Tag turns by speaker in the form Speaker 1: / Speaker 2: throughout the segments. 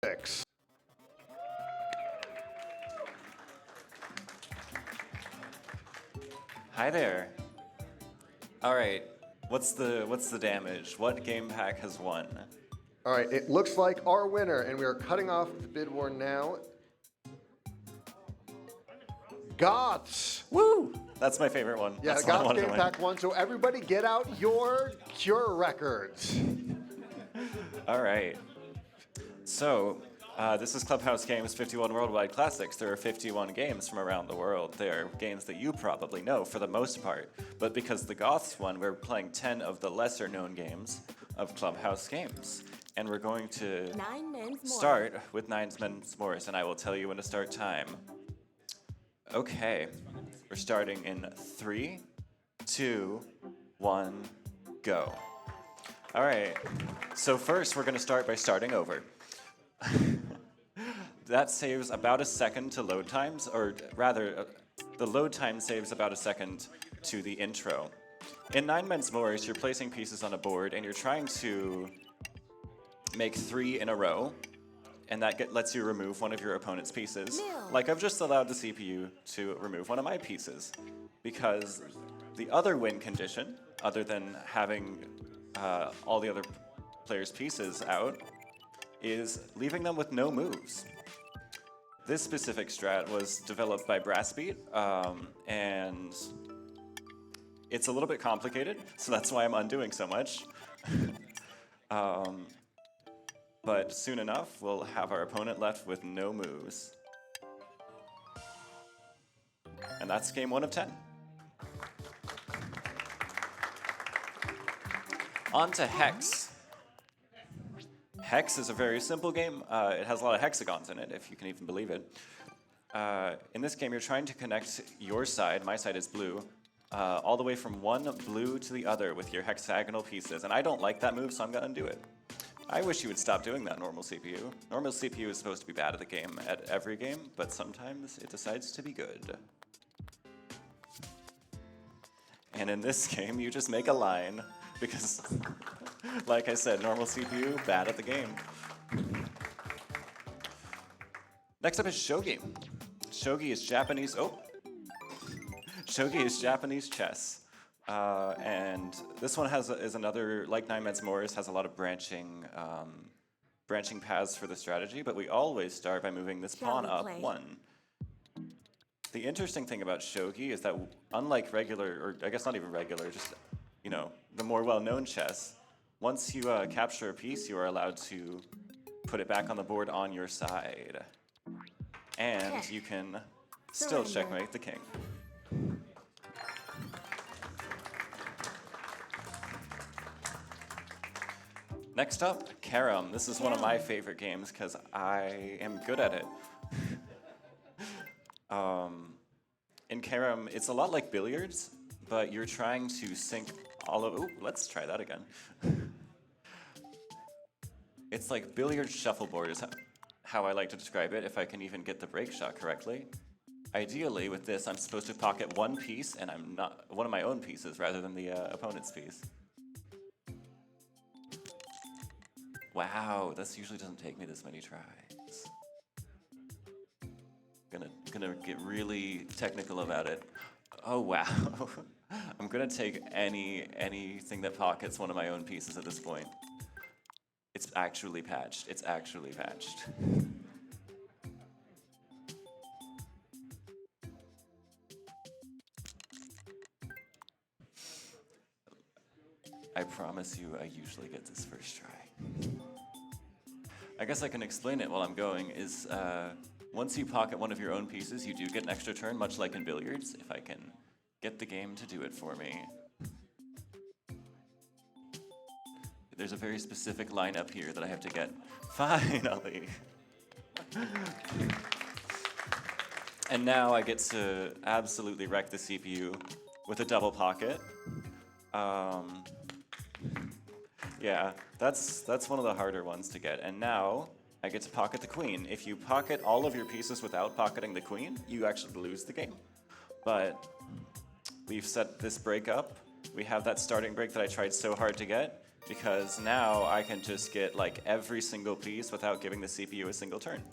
Speaker 1: 6.
Speaker 2: Hi there. All right, what's the damage? What game pack has won?
Speaker 1: All right, it looks like our winner, and we are cutting off the bid war now. Goths.
Speaker 2: Woo! That's my favorite one.
Speaker 1: Yeah,
Speaker 2: That's the one I
Speaker 1: Goths
Speaker 2: wanted to
Speaker 1: game
Speaker 2: win.
Speaker 1: pack 1. So everybody get out your cure records.
Speaker 2: All right. So, this is Clubhouse Games 51 Worldwide Classics. There are 51 games from around the world. They are games that you probably know for the most part. But because the Goths won, we're playing 10 of the lesser known games of Clubhouse Games. And we're going to start with Nine Men's Morris, and I will tell you when to start time. Okay, we're starting in 3, 2, 1, go. All right, so first we're gonna start by starting over. That saves about a second to load times, or rather, the load time saves about a second to the intro. In Nine Men's Morris, you're placing pieces on a board and you're trying to make 3 in a row, and that lets you remove one of your opponent's pieces. Like I've just allowed the CPU to remove one of my pieces, because the other win condition, other than having all the other players' pieces out, is leaving them with no moves. This specific strat was developed by Brassbeat, and it's a little bit complicated, so that's why I'm undoing so much. But soon enough, we'll have our opponent left with no moves. And that's game 1 of 10. On to Hex. Hex is a very simple game. It has a lot of hexagons in it, if you can even believe it. In this game, you're trying to connect your side, my side is blue, all the way from one blue to the other with your hexagonal pieces. And I don't like that move, so I'm gonna undo it. I wish you would stop doing that, normal CPU. Normal CPU is supposed to be bad at the game at every game, but sometimes it decides to be good. And in this game, you just make a line, because, like I said, normal CPU, bad at the game. Next up is Shogi. Shogi is Japanese, Shogi is Japanese chess. And this one is another, like Nine Men's Morris, has a lot of branching paths for the strategy, but we always start by moving this pawn up 1. The interesting thing about Shogi is that, unlike regular, or I guess not even regular, just, you know, the more well-known chess, once you capture a piece, you are allowed to put it back on the board on your side. And you can still checkmate the king. Next up, Carom. This is one of my favorite games because I am good at it. In Carom, it's a lot like billiards, but you're trying to sync all of... Ooh, let's try that again. It's like billiard shuffleboard is how I like to describe it, if I can even get the break shot correctly. Ideally, with this, I'm supposed to pocket one piece, and I'm not one of my own pieces rather than the opponent's piece. Wow, this usually doesn't take me this many tries. Gonna get really technical about it. Oh wow. I'm gonna take anything that pockets one of my own pieces at this point. It's actually patched. It's actually patched. I promise you I usually get this first try. I guess I can explain it while I'm going, is once you pocket one of your own pieces, you do get an extra turn, much like in billiards, if I can get the game to do it for me. There's a very specific lineup here that I have to get. Finally! And now I get to absolutely wreck the CPU with a double pocket. Yeah, that's one of the harder ones to get. And now I get to pocket the queen. If you pocket all of your pieces without pocketing the queen, you actually lose the game. But we've set this break up. We have that starting break that I tried so hard to get. because now I can just get like every single piece without giving the CPU a single turn.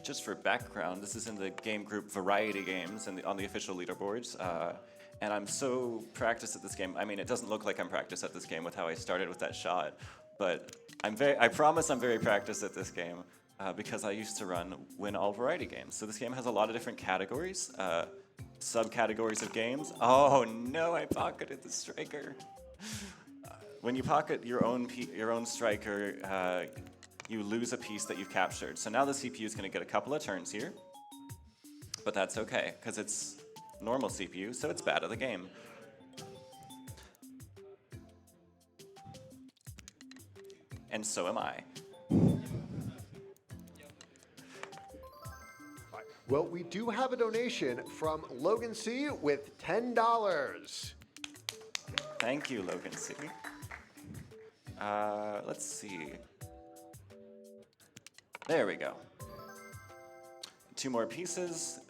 Speaker 2: Just for background, this is in the game group Variety Games and on the official leaderboards. And I'm so practiced at this game. I mean, it doesn't look like I'm practiced at this game with how I started with that shot, but I promise I'm very practiced at this game because I used to win all variety games. So this game has a lot of different categories, subcategories of games. Oh no, I pocketed the striker. When you pocket your own striker, you lose a piece that you've captured. So now the CPU is going to get a couple of turns here, but that's okay because it's normal CPU, so it's bad at the game. And so am I.
Speaker 1: Well, we do have a donation from Logan C with $10.
Speaker 2: Thank you, Logan C. Let's see. There we go. 2 more pieces.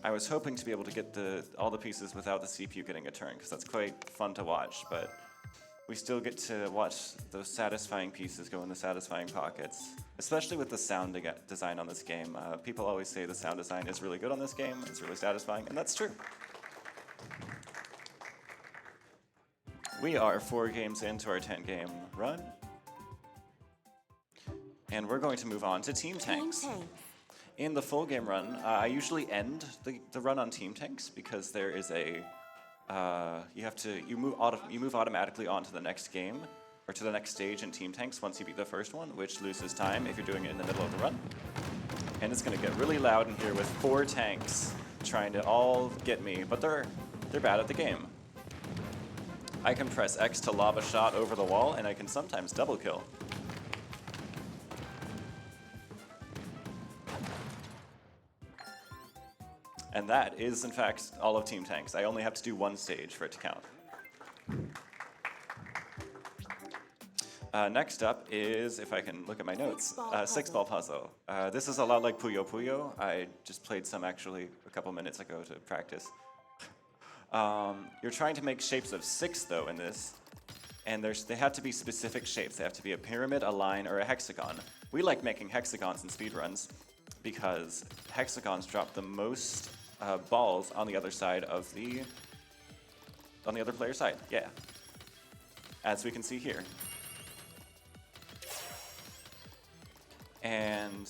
Speaker 2: I was hoping to be able to get all the pieces without the CPU getting a turn, because that's quite fun to watch, but we still get to watch those satisfying pieces go in the satisfying pockets, especially with the sound design on this game. People always say the sound design is really good on this game, it's really satisfying, and that's true. We are 4 games into our 10-game run, and we're going to move on to Team Tanks. In the full game run, I usually end the run on Team Tanks because there is you move automatically on to the next game or to the next stage in Team Tanks once you beat the first one, which loses time if you're doing it in the middle of the run. And it's going to get really loud in here with 4 tanks trying to all get me, but they're bad at the game. I can press X to lob a shot over the wall, and I can sometimes double kill. And that is, in fact, all of Team Tanks. I only have to do 1 stage for it to count. Next up is, if I can look at my notes, 6-ball puzzle. This is a lot like Puyo Puyo. I just played some actually a couple minutes ago to practice. You're trying to make shapes of 6, though, in this. And they have to be specific shapes. They have to be a pyramid, a line, or a hexagon. We like making hexagons in speedruns because hexagons drop the most balls on the other side of on the other player's side, yeah. As we can see here. And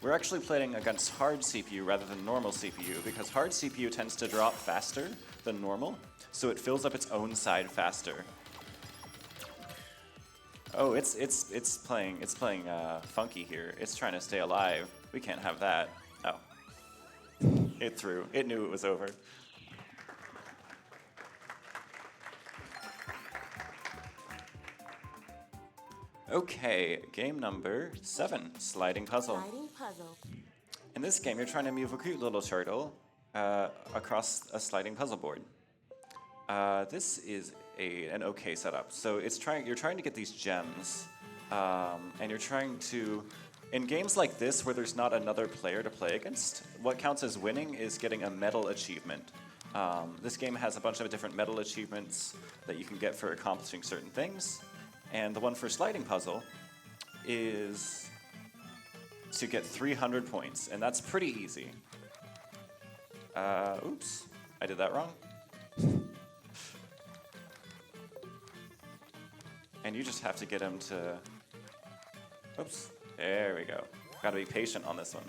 Speaker 2: we're actually playing against hard CPU rather than normal CPU because hard CPU tends to drop faster than normal, so it fills up its own side faster. Oh, it's playing funky here. It's trying to stay alive. We can't have that. Oh. It threw. It knew it was over. Okay, game number 7, sliding puzzle. In this game, you're trying to move a cute little turtle across a sliding puzzle board. This is an okay setup. So you're trying to get these gems, and you're trying to. In games like this, where there's not another player to play against, what counts as winning is getting a medal achievement. This game has a bunch of different medal achievements that you can get for accomplishing certain things. And the one for sliding puzzle is to get 300 points, and that's pretty easy. Oops, I did that wrong. And you just have to get him to... Oops. There we go. Gotta be patient on this one.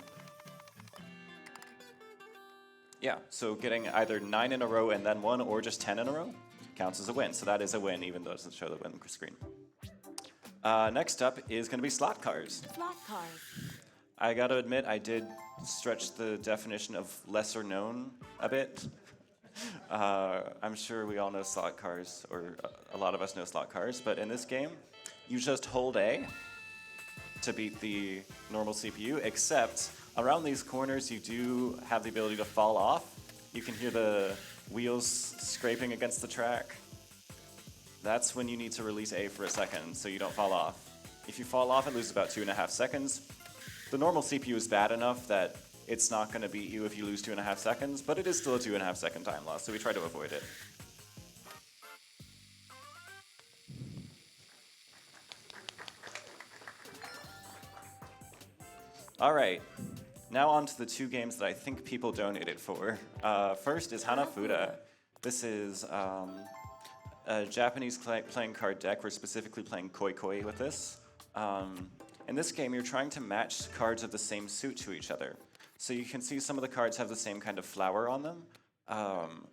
Speaker 2: Yeah, so getting either 9 in a row and then 1 or just 10 in a row counts as a win. So that is a win, even though it doesn't show the win screen. Next up is going to be slot cars.
Speaker 3: Slot cars.
Speaker 2: I gotta admit, I did stretch the definition of lesser known a bit. I'm sure we all know slot cars, or a lot of us know slot cars, but in this game, you just hold A to beat the normal CPU, except around these corners you do have the ability to fall off. You can hear the wheels scraping against the track. That's when you need to release A for a second so you don't fall off. If you fall off, it loses about 2.5 seconds. The normal CPU is bad enough that it's not going to beat you if you lose 2.5 seconds, but it is still a 2.5 second time loss, so we try to avoid it. All right, now on to the 2 games that I think people donated for. First is Hanafuda. This is a Japanese playing card deck. We're specifically playing Koi Koi with this. In this game, you're trying to match cards of the same suit to each other. So you can see some of the cards have the same kind of flower on them.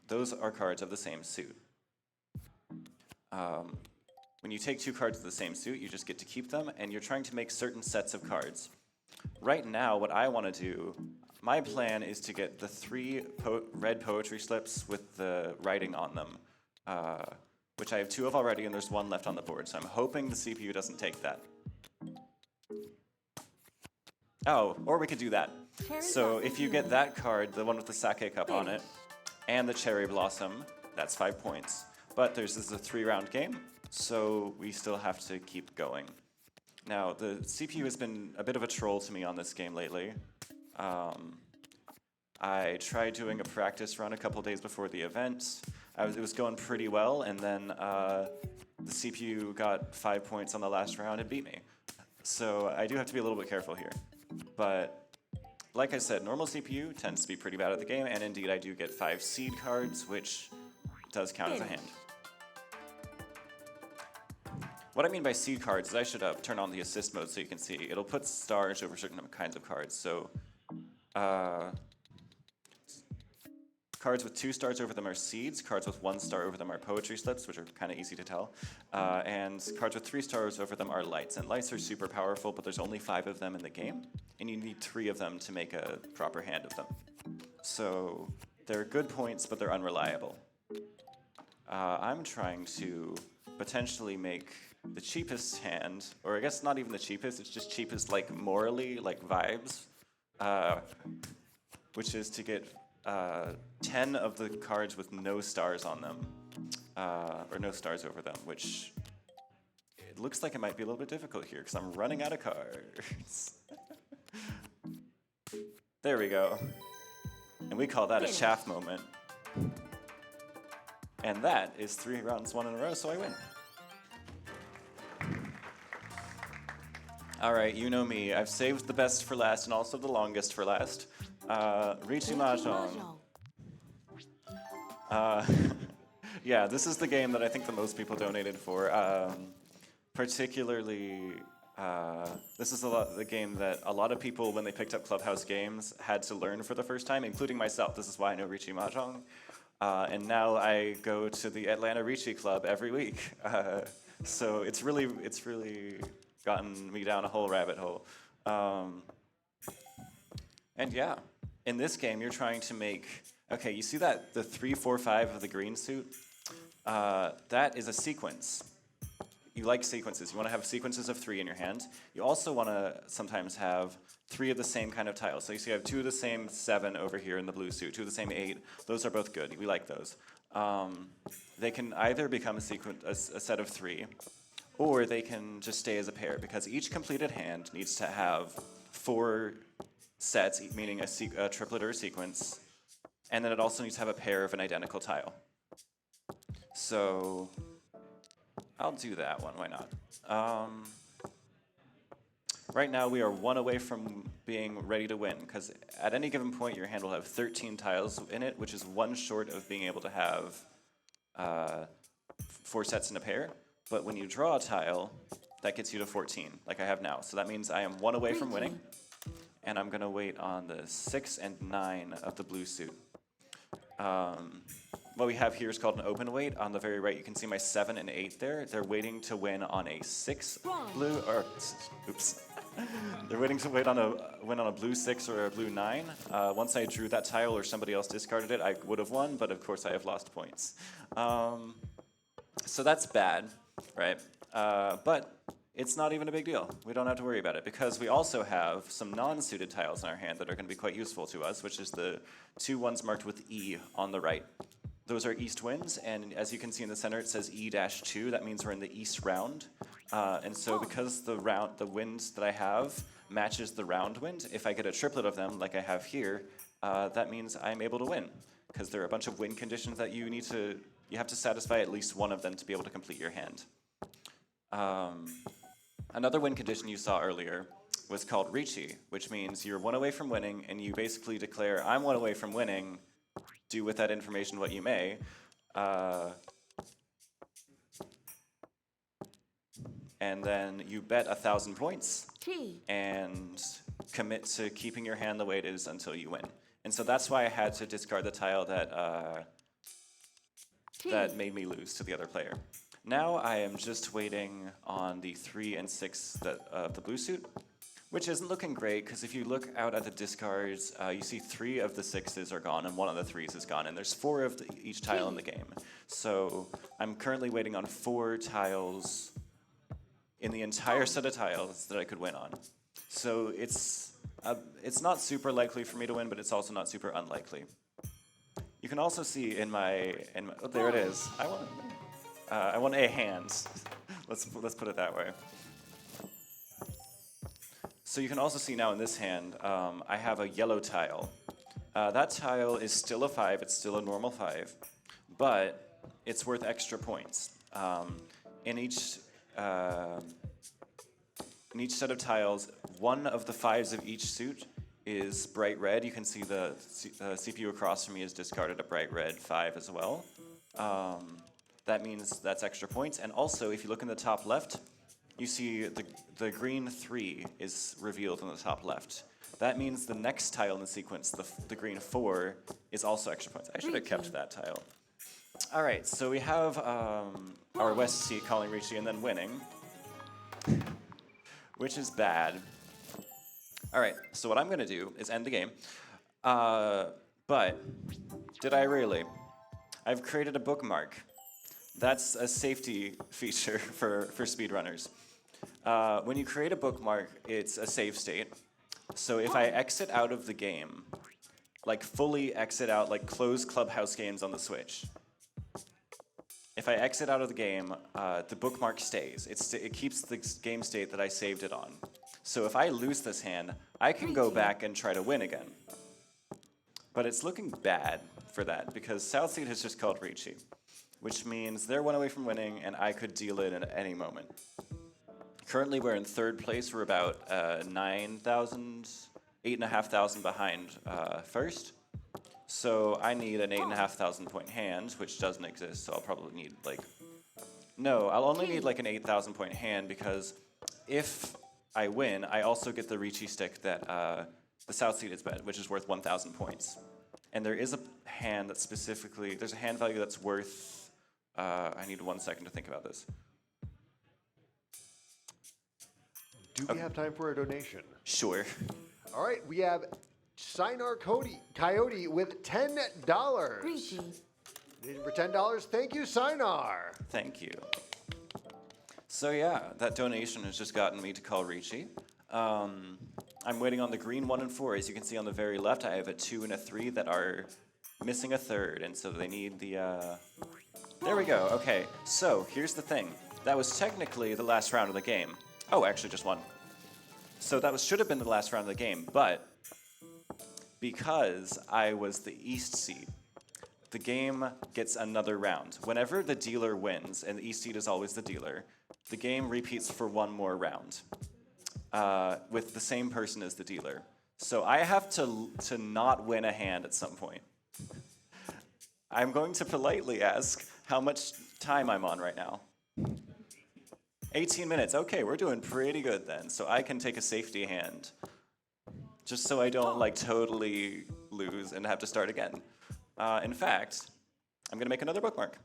Speaker 2: Those are cards of the same suit. When you take 2 cards of the same suit, you just get to keep them, and you're trying to make certain sets of cards. Right now, what I want to do, my plan is to get the 3 red poetry slips with the writing on them, which I have 2 of already, and there's 1 left on the board, so I'm hoping the CPU doesn't take that. Oh, or we could do that. So if you get that card, the one with the sake cup on it, and the cherry blossom, that's 5 points. But this is a 3-round game, so we still have to keep going. Now, the CPU has been a bit of a troll to me on this game lately. I tried doing a practice run a couple days before the event. It was going pretty well, and then the CPU got 5 points on the last round and beat me. So I do have to be a little bit careful here. But like I said, normal CPU tends to be pretty bad at the game, and indeed I do get 5 seed cards, which does count as a hand. What I mean by seed cards is I should turn on the assist mode so you can see. It'll put stars over certain kinds of cards. So cards with 2 stars over them are seeds. Cards with 1 star over them are poetry slips, which are kind of easy to tell. And cards with 3 stars over them are lights. And lights are super powerful, but there's only 5 of them in the game. And you need 3 of them to make a proper hand of them. So they're good points, but they're unreliable. I'm trying to potentially make the cheapest hand, or I guess not even the cheapest, it's just cheapest like morally, like vibes, which is to get 10 of the cards with no stars on them, or no stars over them, which it looks like it might be a little bit difficult here because I'm running out of cards. There we go. And we call that a chaff moment. And that is 3 rounds won in a row, so I win. All right, you know me. I've saved the best for last and also the longest for last. Riichi Mahjong. Yeah, this is the game that I think the most people donated for. Particularly, this is the game that a lot of people, when they picked up Clubhouse games, had to learn for the first time, including myself. This is why I know Riichi Mahjong. And now I go to the Atlanta Riichi Club every week. So it's really gotten me down a whole rabbit hole. And yeah, in this game, you're trying to make, okay, you see that, the 3, 4, 5 of the green suit? That is a sequence. You like sequences. You want to have sequences of 3 in your hand. You also want to sometimes have 3 of the same kind of tiles. So you see I have 2 of the same 7 over here in the blue suit, 2 of the same 8. Those are both good. We like those. They can either become a set of 3, or they can just stay as a pair, because each completed hand needs to have 4 sets, meaning a triplet or a sequence, and then it also needs to have a pair of an identical tile. So I'll do that one, why not? Right now we are 1 away from being ready to win, because at any given point your hand will have 13 tiles in it, which is 1 short of being able to have 4 sets in a pair. But when you draw a tile, that gets you to 14, like I have now. So that means I am 1 away from winning, and I'm gonna wait on the 6 and 9 of the blue suit. What we have here is called an open wait. On the very right, you can see my 7 and 8 there. They're waiting to win on a 6 blue, or oops. They're waiting to win on a blue 6 or a blue 9. Once I drew that tile or somebody else discarded it, I would have won, but of course I have lost points. So that's bad, right? But it's not even a big deal. We don't have to worry about it, because we also have some non-suited tiles in our hand that are going to be quite useful to us, which is the 2 ones marked with E on the right. Those are east winds, and as you can see in the center, it says E-2. That means we're in the east round. And so because the winds that I have matches the round wind. If I get a triplet of them, like I have here, that means I'm able to win, because there are a bunch of win conditions that you have to satisfy at least one of them to be able to complete your hand. Another win condition you saw earlier was called Ricci, which means you're one away from winning, and you basically declare, I'm one away from winning, do with that information what you may. And then you bet 1,000 points and commit to keeping your hand the way it is until you win. And so that's why I had to discard the tile that made me lose to the other player. Now I am just waiting on the 3 and 6 of the blue suit, which isn't looking great, because if you look out at the discards, you see 3 of the 6s are gone and 1 of the 3s is gone, and there's 4 of each tile in the game. So I'm currently waiting on 4 tiles in the entire set of tiles that I could win on. So it's not super likely for me to win, but it's also not super unlikely. You can also see in my oh, there it is. I want a hand. Let's put it that way. So you can also see now in this hand, I have a yellow tile. That tile is still a 5. It's still a normal 5, but it's worth extra points. In each set of tiles, one of the 5s of each suit is bright red. You can see the CPU across from me has discarded a bright red 5 as well. That means that's extra points. And also, if you look in the top left, you see the green 3 is revealed in the top left. That means the next tile in the sequence, the green 4, is also extra points. I should have kept that tile. All right, so we have our west seat calling Ricci and then winning, which is bad. All right, so what I'm going to do is end the game. But did I really? I've created a bookmark. That's a safety feature for speedrunners. When you create a bookmark, it's a save state. So if I exit out of the game, like fully exit out, like close Clubhouse games on the Switch, if I exit out of the game, the bookmark stays. It keeps the game state that I saved it on. So if I lose this hand, I can go back and try to win again. But it's looking bad for that, because South Seed has just called Ricci, which means they're one away from winning, and I could deal it at any moment. Currently, we're in 3rd place. We're about 8,500 behind first. So I need an 8,500 point hand, which doesn't exist, so I'll probably need I'll only need like an 8,000 point hand, because if I win, I also get the Ricci stick that the South Seed has bet, which is worth 1,000 points. And there is a hand that specifically, there's a hand value that's worth, I need 1 second to think about this.
Speaker 1: Do we have time for a donation?
Speaker 2: Sure.
Speaker 1: All right, we have Sinar Coyote with $10.
Speaker 3: Ricci.
Speaker 1: For $10, thank you, Sinar.
Speaker 2: Thank you. So yeah, that donation has just gotten me to call Ricci. I'm waiting on the green 1 and 4. As you can see on the very left, I have a 2 and a 3 that are missing a 3rd, and so they need the... There we go. Okay, so here's the thing. That was technically the last round of the game. Oh, actually just 1. So that should have been the last round of the game, but because I was the east seed, the game gets another round. Whenever the dealer wins, and the east seed is always the dealer, the game repeats for 1 more round with the same person as the dealer. So I have to not win a hand at some point. I'm going to politely ask how much time I'm on right now. 18 minutes. Okay, we're doing pretty good then. So I can take a safety hand, just so I don't like totally lose and have to start again. In fact, I'm gonna make another bookmark.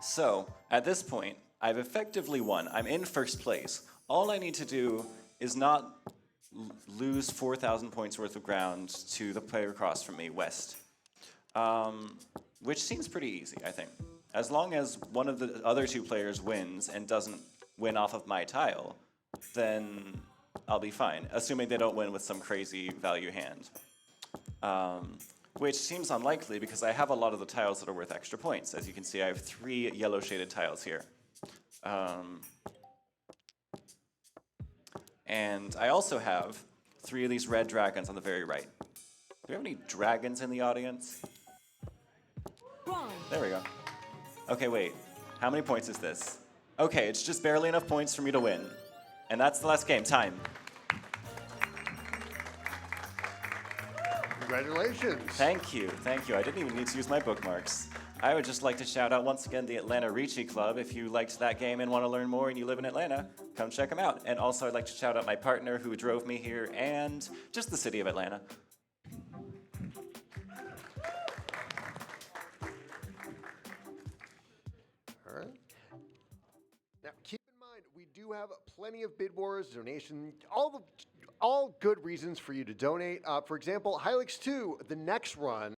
Speaker 2: So at this point, I've effectively won. I'm in 1st place. All I need to do is not lose 4,000 points worth of ground to the player across from me, West, which seems pretty easy, I think. As long as one of the other 2 players wins and doesn't win off of my tile, then I'll be fine, assuming they don't win with some crazy value hand. Which seems unlikely, because I have a lot of the tiles that are worth extra points. As you can see, I have 3 yellow shaded tiles here. And I also have 3 of these red dragons on the very right. Do we have any dragons in the audience? There we go. Okay, wait. How many points is this? Okay, it's just barely enough points for me to win. And that's the last game. Time.
Speaker 1: Congratulations.
Speaker 2: Thank you, thank you. I didn't even need to use my bookmarks. I would just like to shout out once again the Atlanta-Ricci Club. If you liked that game and want to learn more and you live in Atlanta, come check them out. And also I'd like to shout out my partner who drove me here and just the city of Atlanta.
Speaker 1: All right. Now, keep in mind, we do have plenty of bid wars, donation, all good reasons for you to donate. For example, Hilux 2, the next run